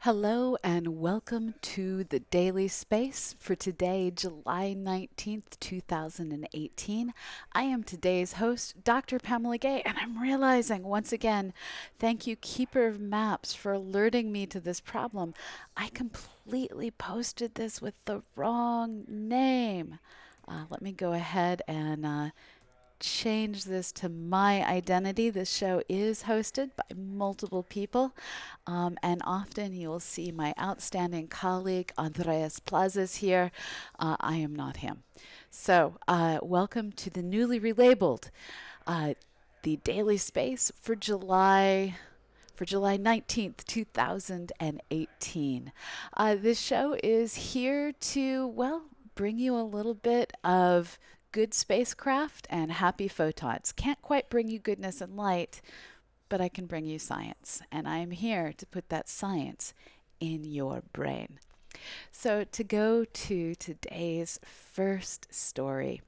Hello and welcome to the Daily Space for today, July 19th, 2018. I am today's host, Dr. Pamela Gay, and I'm realizing once again, thank you, Keeper of Maps, for alerting me to this problem. I completely posted this with the wrong name. Let me go ahead and change this to my identity. This show is hosted by multiple people, and often you'll see my outstanding colleague Andreas Plazas here. I am not him. So, welcome to the newly relabeled the Daily Space for July 19th, 2018. This show is here to, well, bring you a little bit of good spacecraft and happy photons. Can't quite bring you goodness and light, but I can bring you science. And I'm here to put that science in your brain. So, to go to today's first story,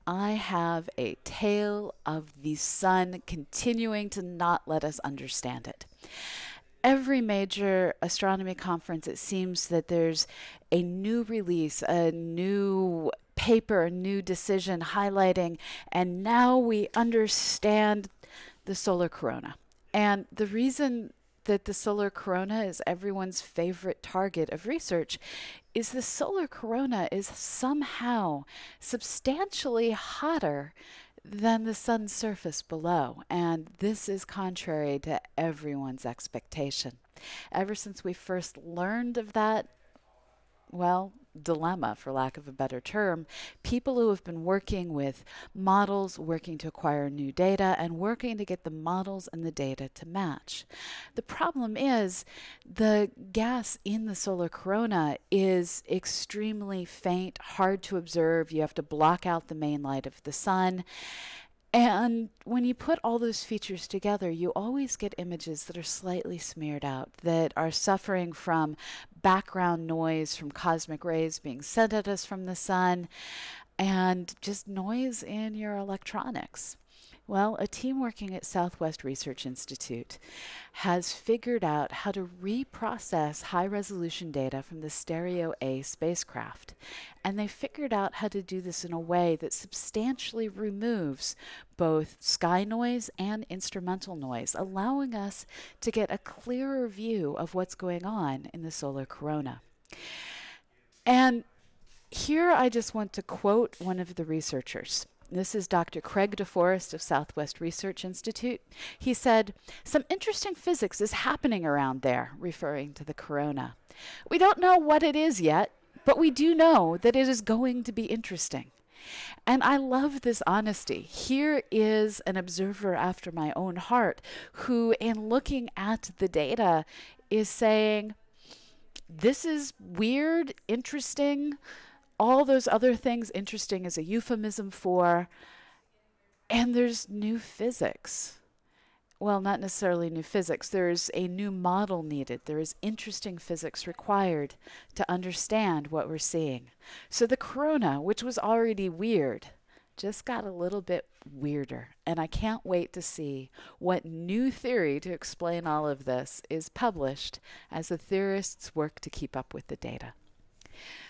I have a tale of the sun continuing to not let us understand it. Every major astronomy conference, it seems that there's a new release, a new paper, a new decision highlighting, and now we understand the solar corona. And the reason that the solar corona is everyone's favorite target of research is the solar corona is somehow substantially hotter than the sun's surface below. And this is contrary to everyone's expectation. Ever since we first learned of that, well, dilemma, for lack of a better term, people who have been working with models, working to acquire new data, and working to get the models and the data to match. The problem is the gas in the solar corona is extremely faint, hard to observe. You have to block out the main light of the sun. And when you put all those features together, you always get images that are slightly smeared out, that are suffering from background noise from cosmic rays being sent at us from the sun, and just noise in your electronics. Well, a team working at Southwest Research Institute has figured out how to reprocess high-resolution data from the Stereo A spacecraft. And they figured out how to do this in a way that substantially removes both sky noise and instrumental noise, allowing us to get a clearer view of what's going on in the solar corona. And here I just want to quote one of the researchers. This is Dr. Craig DeForest of Southwest Research Institute. He said, "Some interesting physics is happening around there," referring to the corona. "We don't know what it is yet, but we do know that it is going to be interesting." And I love this honesty. Here is an observer after my own heart who, in looking at the data, is saying, this is weird, interesting. All those other things, interesting is a euphemism for, and there's new physics. Well, not necessarily new physics. There's a new model needed. There is interesting physics required to understand what we're seeing. So the corona, which was already weird, just got a little bit weirder. And I can't wait to see what new theory to explain all of this is published as the theorists work to keep up with the data.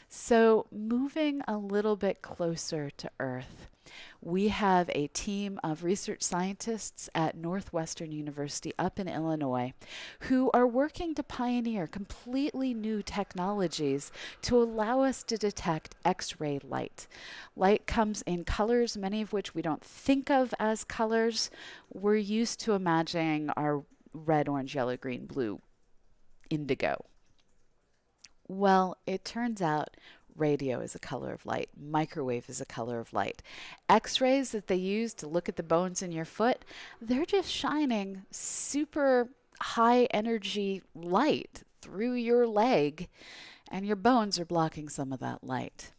So moving a little bit closer to Earth, we have a team of research scientists at Northwestern University up in Illinois who are working to pioneer completely new technologies to allow us to detect X-ray light. Light comes in colors, many of which we don't think of as colors. We're used to imagining our red, orange, yellow, green, blue, indigo. Well, it turns out radio is a color of light, microwave is a color of light. X-rays that they use to look at the bones in your foot, they're just shining super high energy light through your leg, and your bones are blocking some of that light.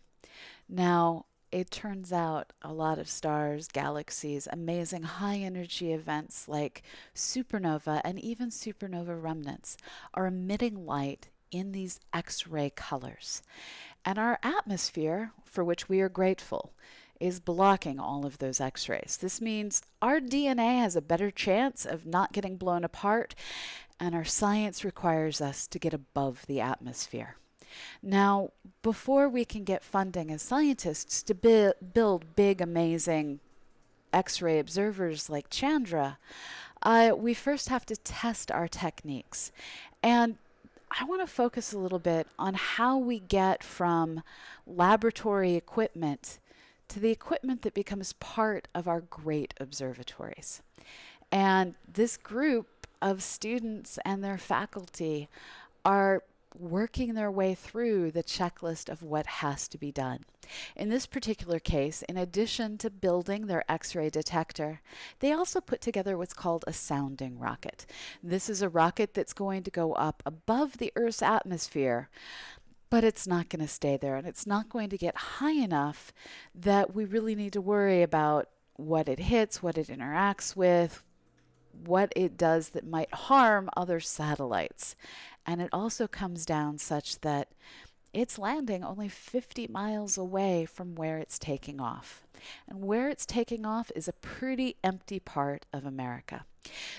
Now, it turns out a lot of stars, galaxies, amazing high energy events like supernova and even supernova remnants are emitting light in these X-ray colors. And our atmosphere, for which we are grateful, is blocking all of those X-rays. This means our DNA has a better chance of not getting blown apart, and our science requires us to get above the atmosphere. Now, before we can get funding as scientists to build big, amazing X-ray observers like Chandra, we first have to test our techniques. And I want to focus a little bit on how we get from laboratory equipment to the equipment that becomes part of our great observatories. And this group of students and their faculty are working their way through the checklist of what has to be done. In this particular case, in addition to building their X-ray detector, they also put together what's called a sounding rocket. This is a rocket that's going to go up above the Earth's atmosphere, but it's not going to stay there, and it's not going to get high enough that we really need to worry about what it hits, what it interacts with, what it does that might harm other satellites. And it also comes down such that it's landing only 50 miles away from where it's taking off. And where it's taking off is a pretty empty part of America.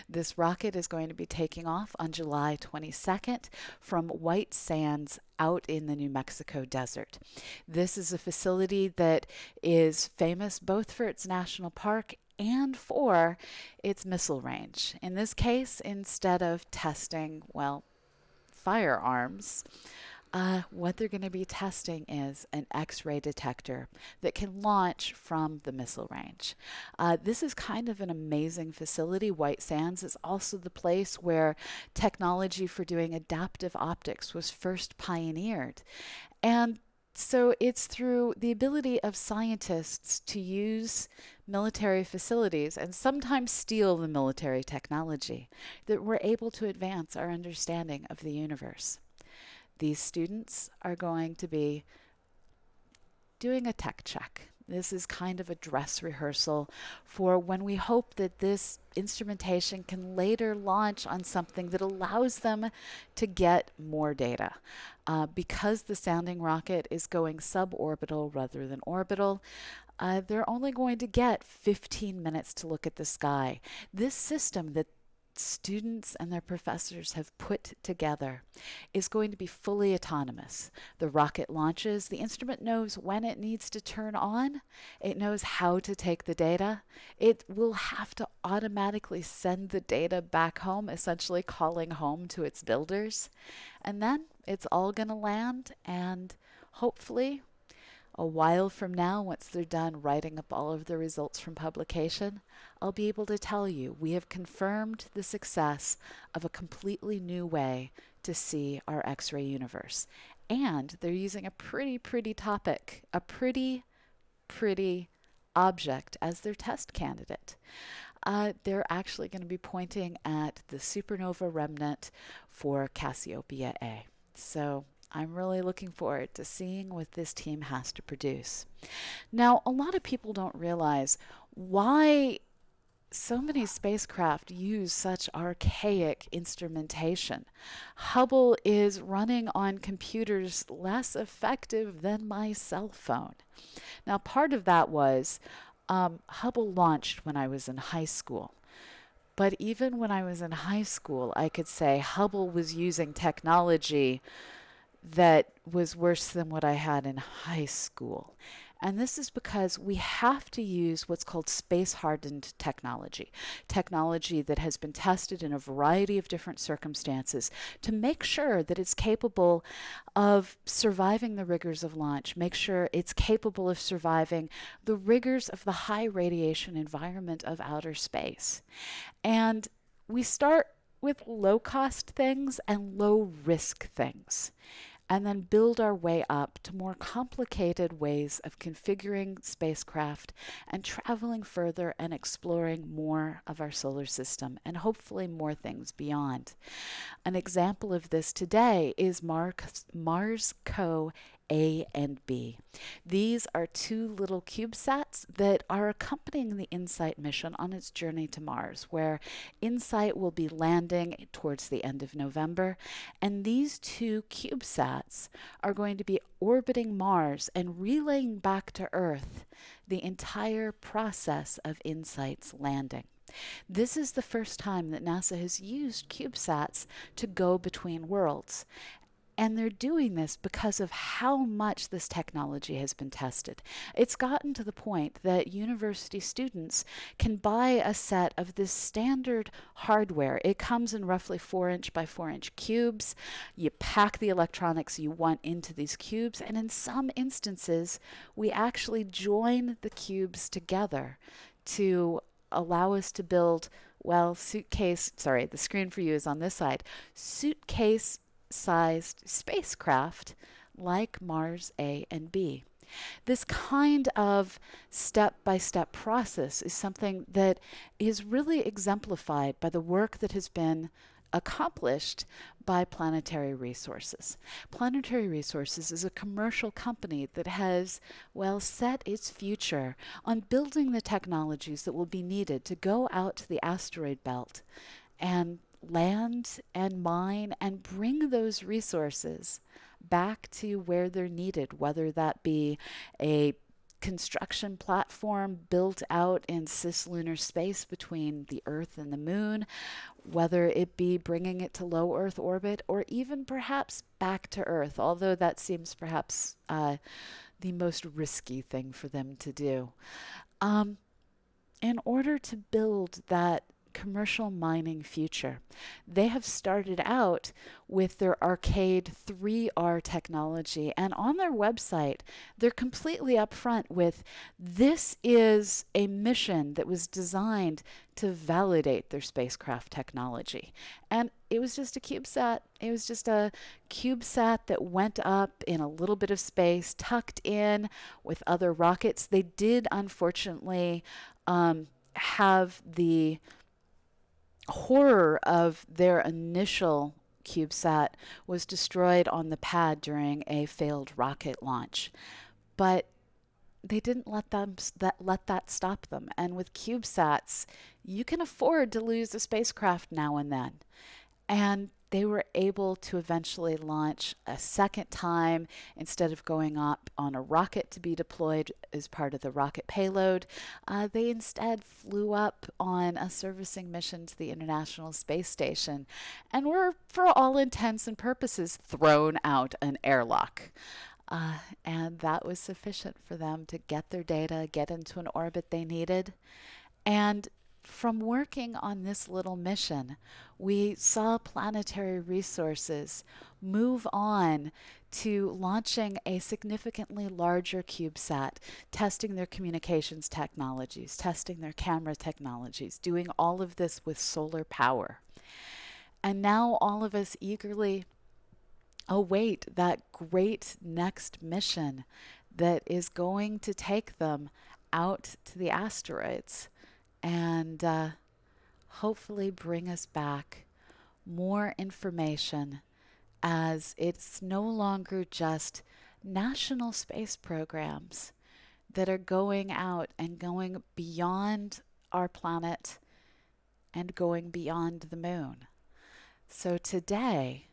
This rocket is going to be taking off on July 22nd from White Sands out in the New Mexico desert. This is a facility that is famous both for its national park and for its missile range. In this case, instead of testing, well, firearms, what they're going to be testing is an X-ray detector that can launch from the missile range. This is kind of an amazing facility. White Sands is also the place where technology for doing adaptive optics was first pioneered. And so it's through the ability of scientists to use military facilities and sometimes steal the military technology that we're able to advance our understanding of the universe. These students are going to be doing a tech check. This is kind of a dress rehearsal for when we hope that this instrumentation can later launch on something that allows them to get more data. Because the sounding rocket is going suborbital rather than orbital, they're only going to get 15 minutes to look at the sky. This system that students and their professors have put together is going to be fully autonomous. The rocket launches, the instrument knows when it needs to turn on, it knows how to take the data, it will have to automatically send the data back home, essentially calling home to its builders, and then it's all going to land, and hopefully a while from now, once they're done writing up all of the results from publication, I'll be able to tell you we have confirmed the success of a completely new way to see our X-ray universe. And they're using a pretty topic, a pretty object as their test candidate. They're actually going to be pointing at the supernova remnant for Cassiopeia A. So I'm really looking forward to seeing what this team has to produce. Now, a lot of people don't realize why so many spacecraft use such archaic instrumentation. Hubble is running on computers less effective than my cell phone. Now, part of that was Hubble launched when I was in high school. But even when I was in high school, I could say Hubble was using technology that was worse than what I had in high school. And this is because we have to use what's called space-hardened technology, technology that has been tested in a variety of different circumstances to make sure that it's capable of surviving the rigors of launch, make sure it's capable of surviving the rigors of the high radiation environment of outer space. And we start with low-cost things and low-risk things, and then build our way up to more complicated ways of configuring spacecraft and traveling further and exploring more of our solar system and hopefully more things beyond. An example of this today is Mars Co A and B. These are two little CubeSats that are accompanying the InSight mission on its journey to Mars, where InSight will be landing towards the end of November. And these two CubeSats are going to be orbiting Mars and relaying back to Earth the entire process of InSight's landing. This is the first time that NASA has used CubeSats to go between worlds. And they're doing this because of how much this technology has been tested. It's gotten to the point that university students can buy a set of this standard hardware. It comes in roughly 4-inch by 4-inch cubes. You pack the electronics you want into these cubes, and in some instances, we actually join the cubes together to allow us to build, well, the screen for you is on this side, suitcase sized spacecraft like Mars A and B. This kind of step-by-step process is something that is really exemplified by the work that has been accomplished by Planetary Resources. Planetary Resources is a commercial company that has, well, set its future on building the technologies that will be needed to go out to the asteroid belt and land and mine and bring those resources back to where they're needed, whether that be a construction platform built out in cislunar space between the Earth and the Moon, whether it be bringing it to low Earth orbit, or even perhaps back to Earth, although that seems perhaps the most risky thing for them to do. In order to build that commercial mining future, they have started out with their arcade 3R technology, and on their website they're completely upfront with this is a mission that was designed to validate their spacecraft technology. And it was just a CubeSat. It was just a CubeSat that went up in a little bit of space, tucked in with other rockets. They did unfortunately have the horror of their initial CubeSat was destroyed on the pad during a failed rocket launch. But they didn't let that stop them. And with CubeSats, you can afford to lose a spacecraft now and then. And they were able to eventually launch a second time instead of going up on a rocket to be deployed as part of the rocket payload. They instead flew up on a servicing mission to the International Space Station and were, for all intents and purposes, thrown out an airlock. And that was sufficient for them to get their data, get into an orbit they needed. And from working on this little mission, we saw Planetary Resources move on to launching a significantly larger CubeSat, testing their communications technologies, testing their camera technologies, doing all of this with solar power. And now all of us eagerly await that great next mission that is going to take them out to the asteroids and hopefully bring us back more information, as it's no longer just national space programs that are going out and going beyond our planet and going beyond the moon. So today,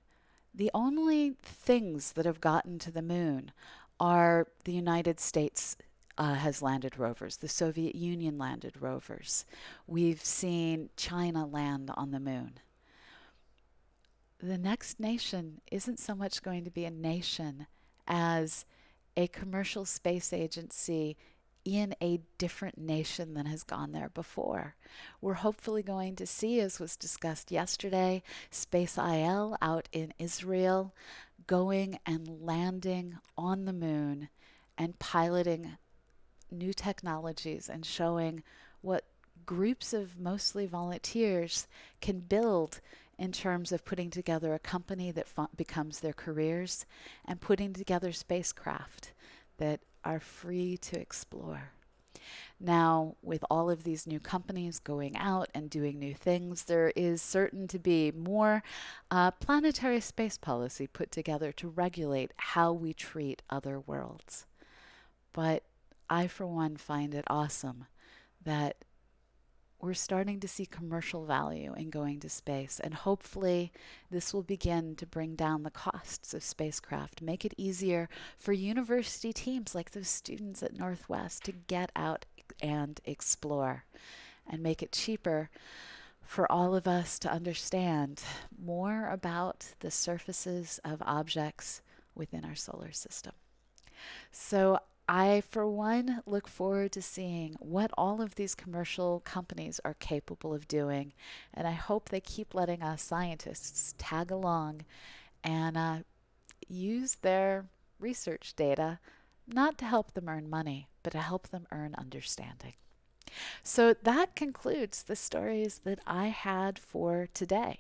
the only things that have gotten to the moon are the United States has landed rovers. The Soviet Union landed rovers. We've seen China land on the moon. The next nation isn't so much going to be a nation as a commercial space agency in a different nation than has gone there before. We're hopefully going to see, as was discussed yesterday, Space IL out in Israel going and landing on the moon and piloting new technologies and showing what groups of mostly volunteers can build in terms of putting together a company that becomes their careers and putting together spacecraft that are free to explore. Now, with all of these new companies going out and doing new things, there is certain to be more planetary space policy put together to regulate how we treat other worlds. But I, for one, find it awesome that we're starting to see commercial value in going to space, and hopefully this will begin to bring down the costs of spacecraft, make it easier for university teams like those students at Northwest to get out and explore, and make it cheaper for all of us to understand more about the surfaces of objects within our solar system. So I, for one, look forward to seeing what all of these commercial companies are capable of doing. And I hope they keep letting us scientists tag along and use their research data not to help them earn money, but to help them earn understanding. So that concludes the stories that I had for today.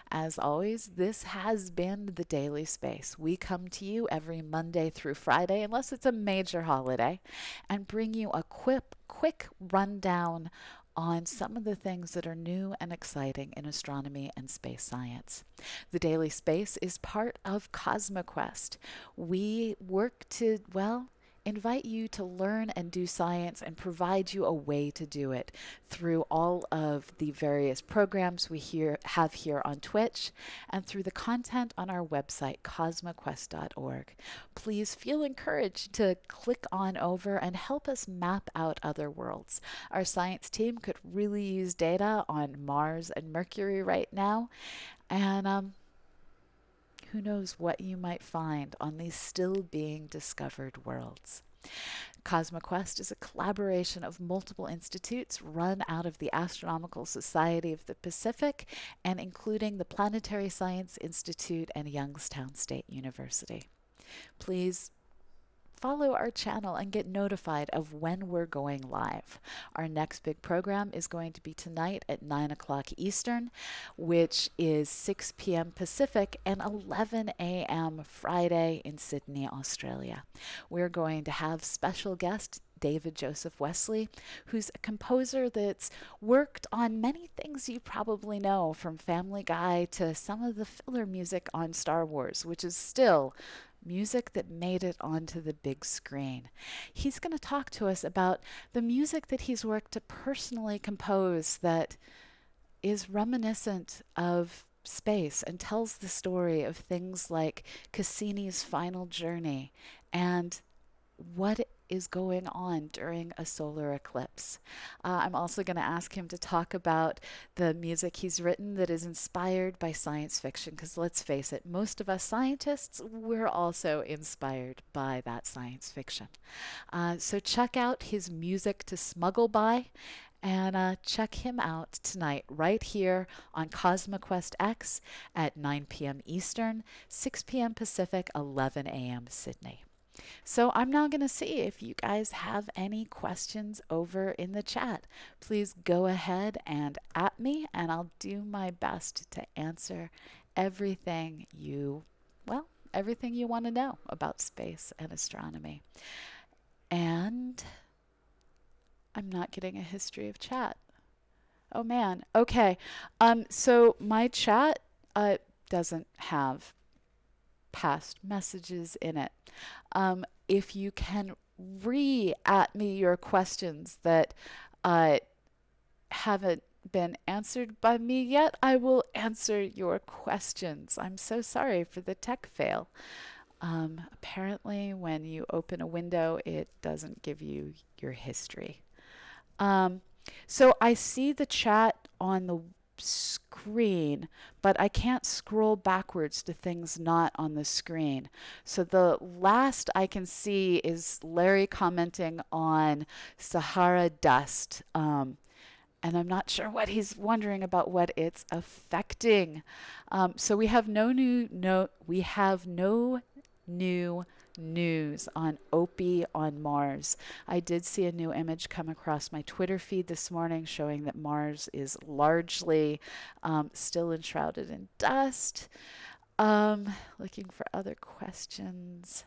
As always, this has been the Daily Space. We come to you every Monday through Friday, unless it's a major holiday, and bring you a quick rundown on some of the things that are new and exciting in astronomy and space science. The Daily Space is part of CosmoQuest. We work to, well, invite you to learn and do science and provide you a way to do it through all of the various programs we have here on Twitch and through the content on our website, cosmoquest.org. Please feel encouraged to click on over and help us map out other worlds. Our science team could really use data on Mars and Mercury right now, and who knows what you might find on these still being discovered worlds. CosmoQuest is a collaboration of multiple institutes run out of the Astronomical Society of the Pacific and including the Planetary Science Institute and Youngstown State University. Please follow our channel and get notified of when we're going live. Our next big program is going to be tonight at 9 o'clock Eastern, which is 6 p.m. Pacific and 11 a.m. Friday in Sydney, Australia. We're going to have special guest David Joseph Wesley, who's a composer that's worked on many things you probably know, from Family Guy to some of the filler music on Star Wars, which is still music that made it onto the big screen. He's going to talk to us about the music that he's worked to personally compose that is reminiscent of space and tells the story of things like Cassini's final journey and what is going on during a solar eclipse. I'm also going to ask him to talk about the music he's written that is inspired by science fiction, because let's face it, most of us scientists, we're also inspired by that science fiction. So check out his music to smuggle by, and check him out tonight right here on CosmoQuest X at 9 p.m. Eastern, 6 p.m. Pacific, 11 a.m. Sydney. So I'm now going to see if you guys have any questions over in the chat. Please go ahead and at me, and I'll do my best to answer everything everything you want to know about space and astronomy. And I'm not getting a history of chat. Oh man. Okay. So my chat doesn't have past messages in it. If you can at me your questions that haven't been answered by me yet, I will answer your questions. I'm so sorry for the tech fail. Apparently, when you open a window, it doesn't give you your history. So I see the chat on the screen, but I can't scroll backwards to things not on the screen. So the last I can see is Larry commenting on Sahara dust. And I'm not sure what he's wondering about, what it's affecting. So we have no new news on Opie on Mars. I did see a new image come across my Twitter feed this morning showing that Mars is largely still enshrouded in dust. Looking for other questions.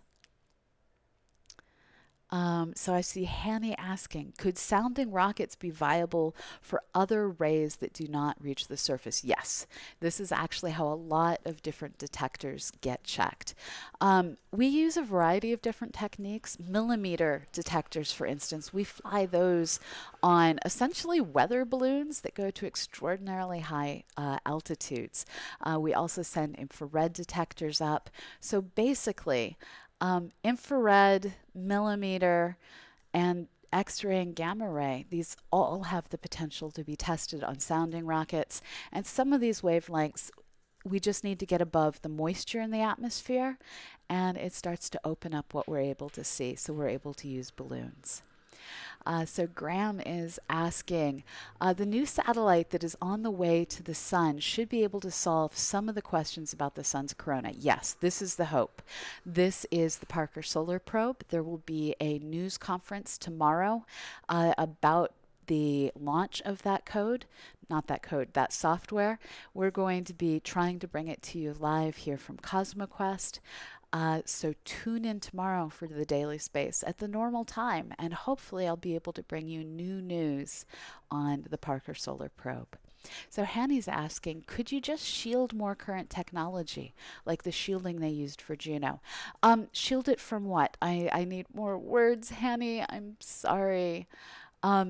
So I see Hanny asking, could sounding rockets be viable for other rays that do not reach the surface? Yes, this is actually how a lot of different detectors get checked. We use a variety of different techniques. Millimeter detectors, for instance, we fly those on essentially weather balloons that go to extraordinarily high altitudes. We also send infrared detectors up. So basically, infrared, millimeter, and X-ray and gamma ray, these all have the potential to be tested on sounding rockets. And some of these wavelengths, we just need to get above the moisture in the atmosphere, and it starts to open up what we're able to see. So we're able to use balloons. So Graham is asking, the new satellite that is on the way to the sun should be able to solve some of the questions about the sun's corona. Yes, this is the hope. This is the Parker Solar Probe. There will be a news conference tomorrow about the launch of that code, not that code, that software. We're going to be trying to bring it to you live here from CosmoQuest. So tune in tomorrow for the Daily Space at the normal time, and hopefully I'll be able to bring you new news on the Parker Solar Probe. So Hanny's asking, could you just shield more current technology, like the shielding they used for Juno? Shield it from what? I need more words, Hanny. I'm sorry.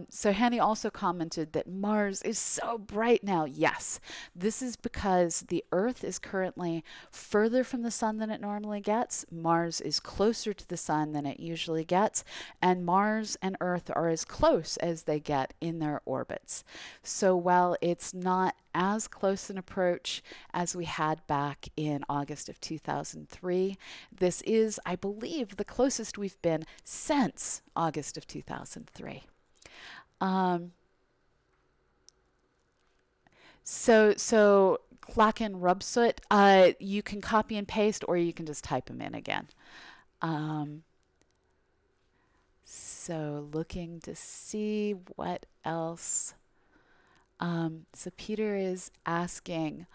So Hanny also commented that Mars is so bright now. Yes, this is because the Earth is currently further from the sun than it normally gets. Mars is closer to the sun than it usually gets, and Mars and Earth are as close as they get in their orbits. So while it's not as close an approach as we had back in August of 2003, this is, I believe, the closest we've been since August of 2003. Um, so Klacken Rubsoot, you can copy and paste, or you can just type them in again. Um, so looking to see what else. So Peter is asking,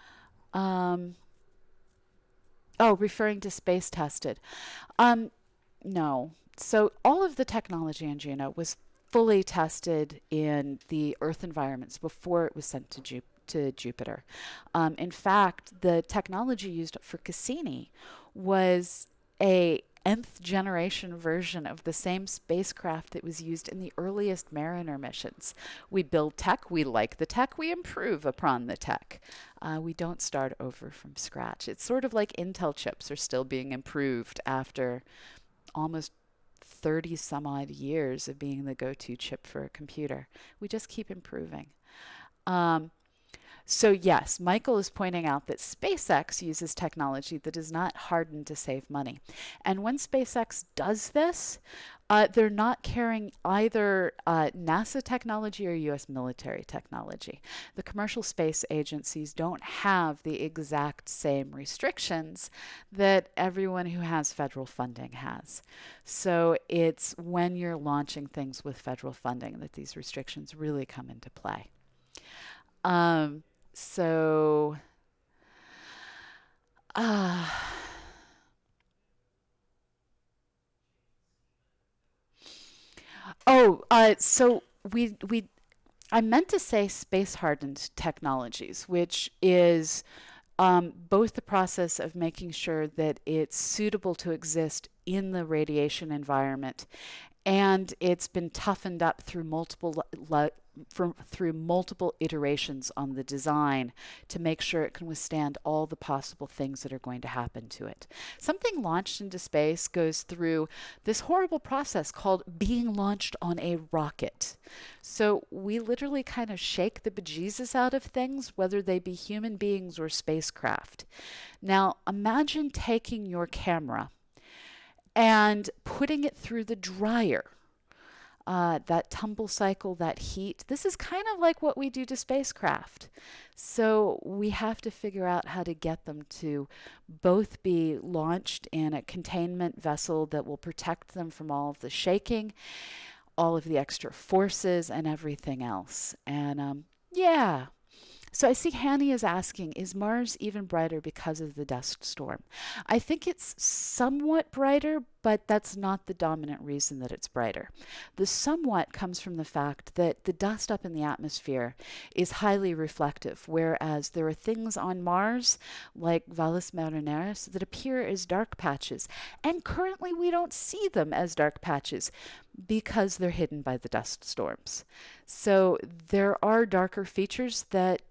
um, oh, referring to space tested. Um, no. So all of the technology in Juno was fully tested in the Earth environments before it was sent to Jupiter. In fact, the technology used for Cassini was a nth generation version of the same spacecraft that was used in the earliest Mariner missions. We build tech, we like the tech, we improve upon the tech. We don't start over from scratch. It's sort of like Intel chips are still being improved after almost 30 some odd years of being the go-to chip for a computer. We just keep improving. Um, so yes, Michael is pointing out that SpaceX uses technology that is not hardened to save money. And when SpaceX does this, they're not carrying either NASA technology or US military technology. The commercial space agencies don't have the exact same restrictions that everyone who has federal funding has. So it's when you're launching things with federal funding that these restrictions really come into play. Um, so, uh, so we I meant to say space hardened technologies, which is both the process of making sure that it's suitable to exist in the radiation environment, and it's been toughened up through through multiple iterations on the design to make sure it can withstand all the possible things that are going to happen to it. Something launched into space goes through this horrible process called being launched on a rocket. So we literally kind of shake the bejesus out of things, whether they be human beings or spacecraft. Now imagine taking your camera and putting it through the dryer. That tumble cycle, that heat. This is kind of like what we do to spacecraft. So we have to figure out how to get them to both be launched in a containment vessel that will protect them from all of the shaking, all of the extra forces, and everything else. And yeah, So I see Hanny is asking, is Mars even brighter because of the dust storm? I think it's somewhat brighter, but that's not the dominant reason that it's brighter. The somewhat comes from the fact that the dust up in the atmosphere is highly reflective, whereas there are things on Mars, like Valles Marineris, that appear as dark patches. And currently we don't see them as dark patches because they're hidden by the dust storms. So there are darker features that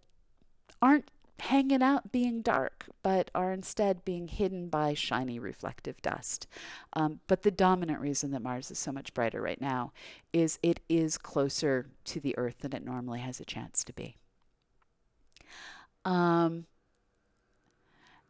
aren't hanging out being dark, but are instead being hidden by shiny reflective dust. But the dominant reason that Mars is so much brighter right now is it is closer to the Earth than it normally has a chance to be. Um,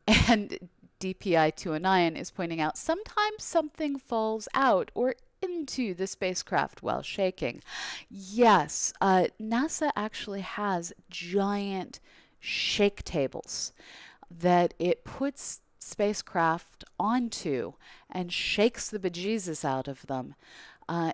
and DPI 209 is pointing out sometimes something falls out or into the spacecraft while shaking. Yes, NASA actually has giant shake tables that it puts spacecraft onto and shakes the bejesus out of them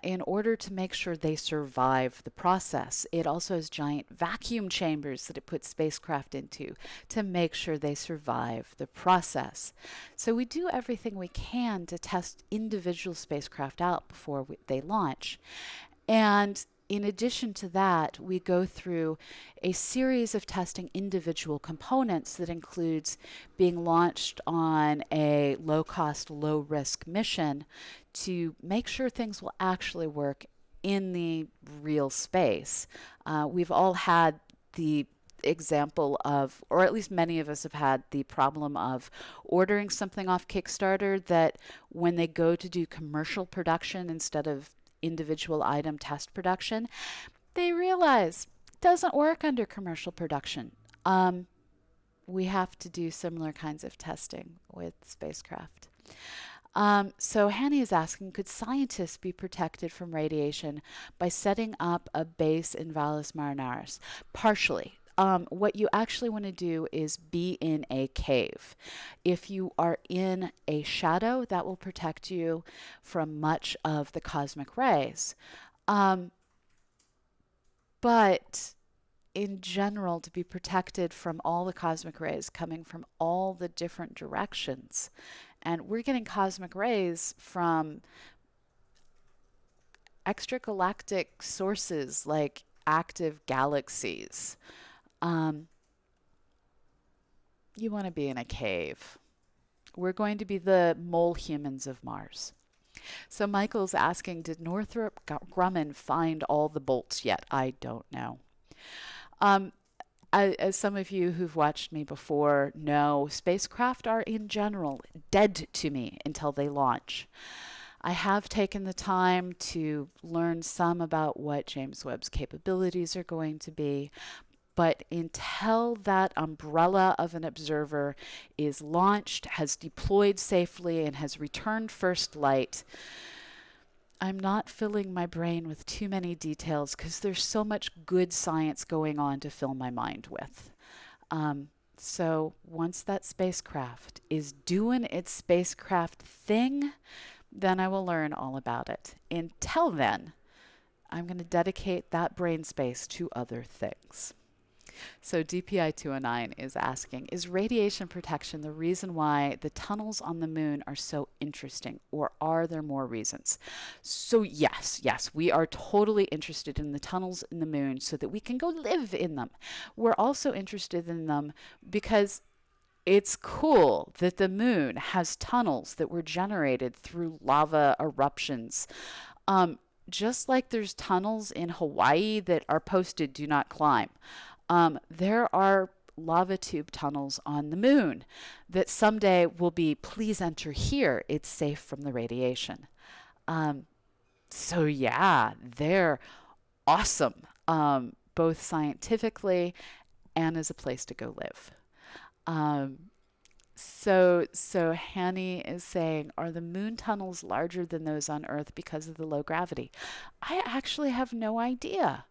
in order to make sure they survive the process. It also has giant vacuum chambers that it puts spacecraft into to make sure they survive the process. So we do everything we can to test individual spacecraft out before they launch. And in addition to that, we go through a series of testing individual components that includes being launched on a low-cost, low-risk mission to make sure things will actually work in the real space. We've all had the example of, or at least many of us have had the problem of ordering something off Kickstarter that when they go to do commercial production instead of individual item test production, they realize it doesn't work under commercial production. We have to do similar kinds of testing with spacecraft. So Hanny is asking, could scientists be protected from radiation by setting up a base in Valles Marineris? Partially. What you actually want to do is be in a cave. If you are in a shadow, that will protect you from much of the cosmic rays. But in general, to be protected from all the cosmic rays coming from all the different directions, and we're getting cosmic rays from extragalactic sources like active galaxies. You want to be in a cave. We're going to be the mole humans of Mars. So Michael's asking, did Northrop Grumman find all the bolts yet? I don't know. As some of you who've watched me before know, spacecraft are in general dead to me until they launch. I have taken the time to learn some about what James Webb's capabilities are going to be, but until that umbrella of an observer is launched, has deployed safely, and has returned first light, I'm not filling my brain with too many details because there's so much good science going on to fill my mind with. So once that spacecraft is doing its spacecraft thing, then I will learn all about it. Until then, I'm going to dedicate that brain space to other things. So DPI 209 is asking, is radiation protection the reason why the tunnels on the moon are so interesting, or are there more reasons? So yes, we are totally interested in the tunnels in the moon so that we can go live in them. We're also interested in them because it's cool that the moon has tunnels that were generated through lava eruptions. Just like there's tunnels in Hawaii that are posted do not climb. There are lava tube tunnels on the moon that someday will be, please enter here, it's safe from the radiation. So yeah, they're awesome, both scientifically and as a place to go live. So Hanny is saying, are the moon tunnels larger than those on Earth because of the low gravity? I actually have no idea.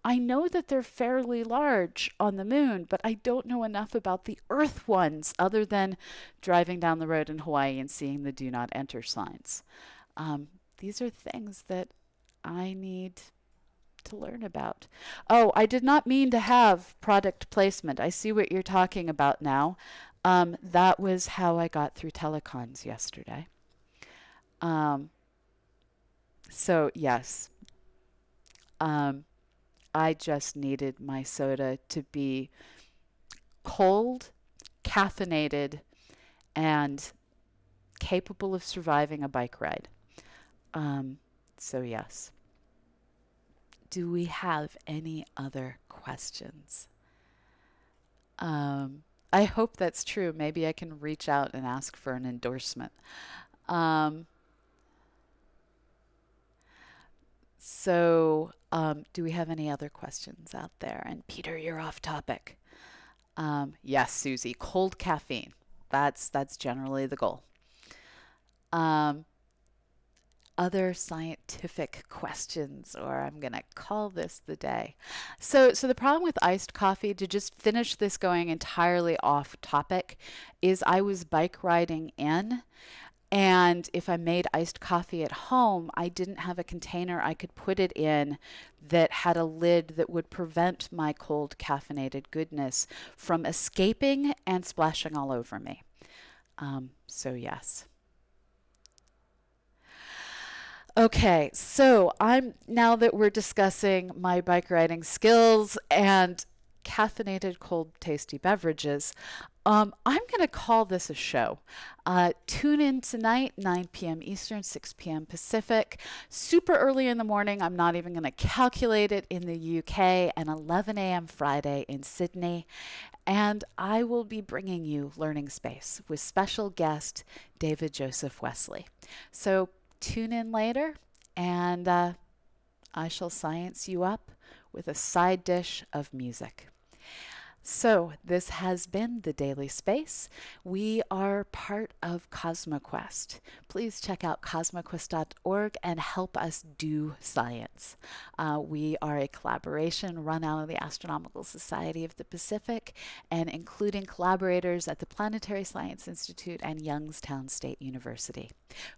I know that they're fairly large on the moon, but I don't know enough about the Earth ones other than driving down the road in Hawaii and seeing the do not enter signs. These are things that I need to learn about. Oh, I did not mean to have product placement. I see what you're talking about now. That was how I got through telecons yesterday. Um, so yes, um, I just needed my soda to be cold, caffeinated, and capable of surviving a bike ride. Um, so yes. Do we have any other questions? Um, I hope that's true. Maybe I can reach out and ask for an endorsement. Um, do we have any other questions out there? And Peter, you're off topic. Yes, Susie, cold caffeine. That's generally the goal. Um, Other scientific questions, or I'm going to call this the day. So the problem with iced coffee, to just finish this going entirely off topic, is I was bike riding in, and if I made iced coffee at home, I didn't have a container I could put it in that had a lid that would prevent my cold caffeinated goodness from escaping and splashing all over me. So yes. Okay, so I'm now that we're discussing my bike riding skills and caffeinated cold tasty beverages, I'm going to call this a show. Tune in tonight, 9 p.m. Eastern, 6 p.m. Pacific. Super early in the morning. I'm not even going to calculate it in the UK, and 11 a.m. Friday in Sydney. And I will be bringing you Learning Space with special guest David Joseph Wesley. So tune in later, and I shall science you up with a side dish of music. So, this has been the Daily Space. We are part of CosmoQuest. Please check out cosmoquest.org and help us do science. We are a collaboration run out of the Astronomical Society of the Pacific and including collaborators at the Planetary Science Institute and Youngstown State University.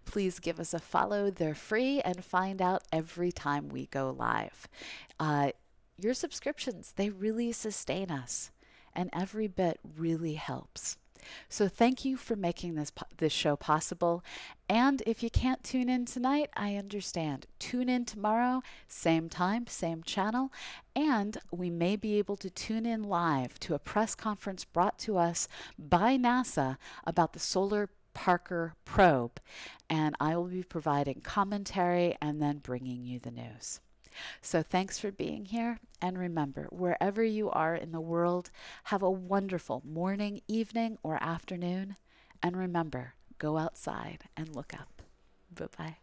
Please give us a follow. They're free, and find out every time we go live. Your subscriptions, they really sustain us, and every bit really helps. So thank you for making this show possible. And if you can't tune in tonight, I understand. Tune in tomorrow, same time, same channel, and we may be able to tune in live to a press conference brought to us by NASA about the Solar Parker probe, and I will be providing commentary and then bringing you the news. So thanks for being here, and remember, wherever you are in the world, have a wonderful morning, evening, or afternoon, and remember, go outside and look up. Bye-bye.